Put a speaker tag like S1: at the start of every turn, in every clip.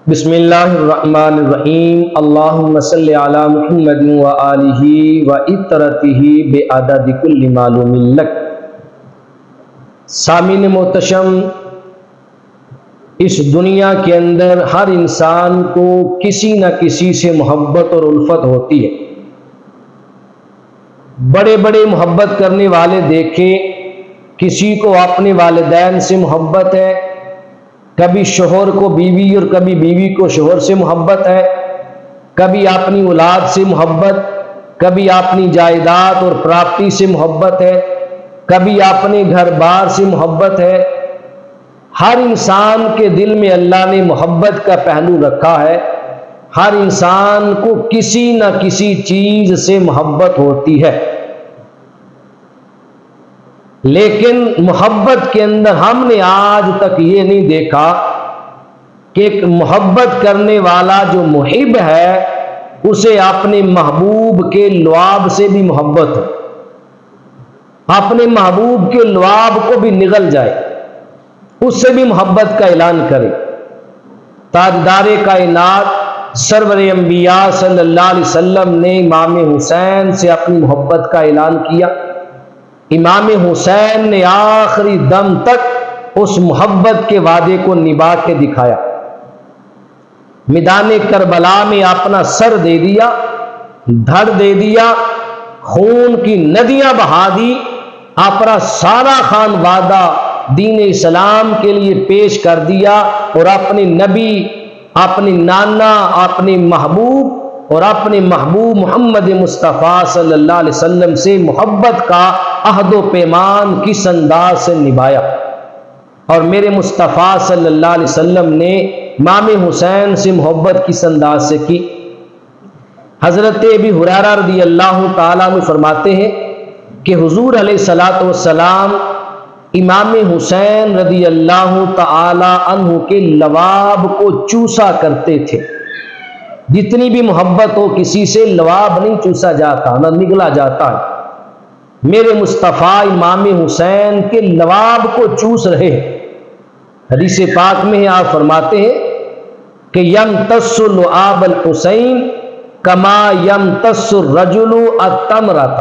S1: بسم اللہ الرحمن الرحیم اللہم صلی علی محمد و آلہ و اطرتہ بعدد کل معلوم لک۔ سامعین محتشم، اس دنیا کے اندر ہر انسان کو کسی نہ کسی سے محبت اور الفت ہوتی ہے۔ بڑے بڑے محبت کرنے والے دیکھیں، کسی کو اپنے والدین سے محبت ہے، کبھی شوہر کو بیوی اور کبھی بیوی کو شوہر سے محبت ہے، کبھی اپنی اولاد سے محبت، کبھی اپنی جائیداد اور پراپرٹی سے محبت ہے، کبھی اپنے گھر بار سے محبت ہے۔ ہر انسان کے دل میں اللہ نے محبت کا پہلو رکھا ہے۔ ہر انسان کو کسی نہ کسی چیز سے محبت ہوتی ہے، لیکن محبت کے اندر ہم نے آج تک یہ نہیں دیکھا کہ ایک محبت کرنے والا جو محب ہے اسے اپنے محبوب کے لعاب سے بھی محبت ہے، اپنے محبوب کے لعاب کو بھی نگل جائے، اس سے بھی محبت کا اعلان کرے۔ تاجدار کائنات سرور انبیاء صلی اللہ علیہ وسلم نے امام حسین سے اپنی محبت کا اعلان کیا۔ امام حسین نے آخری دم تک اس محبت کے وعدے کو نبھا کے دکھایا۔ میدان کربلا میں اپنا سر دے دیا، دھڑ دے دیا، خون کی ندیاں بہا دی، اپنا سارا خان وعدہ دین اسلام کے لیے پیش کر دیا، اور اپنے نبی، اپنے نانا، اپنے محبوب اور اپنے محبوب محمد مصطفیٰ صلی اللہ علیہ وسلم سے محبت کا عہد و پیمان کس انداز سے نبھایا۔ اور میرے مصطفیٰ صلی اللہ علیہ وسلم نے امام حسین سے محبت کس انداز سے کی۔ حضرت ابی ہریرہ رضی اللہ تعالیٰ عنہ فرماتے ہیں کہ حضور علیہ الصلوۃ والسلام امام حسین رضی اللہ تعالیٰ عنہ کے لعاب کو چوسا کرتے تھے۔ جتنی بھی محبت ہو کسی سے لعاب نہیں چوسا جاتا، نہ نگلا جاتا ہے۔ میرے مصطفیٰ امام حسین کے لعاب کو چوس رہے ہیں۔ حدیث پاک میں آپ فرماتے ہیں کہ یمتص لعاب الحسین کما یمتص الرجل التمرۃ،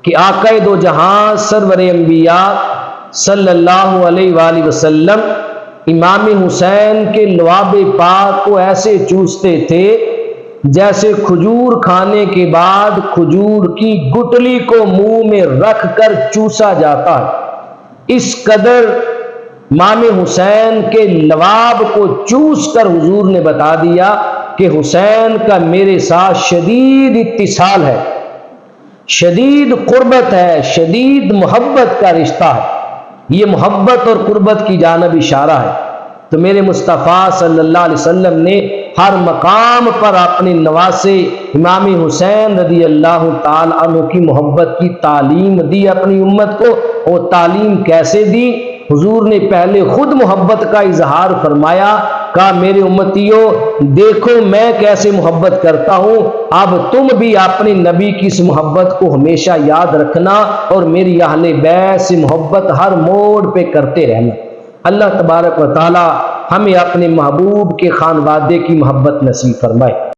S1: کہ آقا دو جہاں سرور انبیاء صلی اللہ علیہ وآلہ وسلم امام حسین کے لعاب پاک کو ایسے چوستے تھے جیسے کھجور کھانے کے بعد کھجور کی گٹلی کو منہ میں رکھ کر چوسا جاتا ہے۔ اس قدر امام حسین کے لعاب کو چوس کر حضور نے بتا دیا کہ حسین کا میرے ساتھ شدید اتصال ہے، شدید قربت ہے، شدید محبت کا رشتہ ہے۔ یہ محبت اور قربت کی جانب اشارہ ہے۔ تو میرے مصطفیٰ صلی اللہ علیہ وسلم نے ہر مقام پر اپنے نواسے امام حسین رضی اللہ تعالی عنہ کی محبت کی تعلیم دی اپنی امت کو۔ اور تعلیم کیسے دی؟ حضور نے پہلے خود محبت کا اظہار فرمایا، کہا میرے امتیوں دیکھو میں کیسے محبت کرتا ہوں، اب تم بھی اپنے نبی کی اس محبت کو ہمیشہ یاد رکھنا اور میری اہل بیت سے محبت ہر موڑ پہ کرتے رہنا۔ اللہ تبارک و تعالی ہمیں اپنے محبوب کے خانوادے کی محبت نصیب فرمائے۔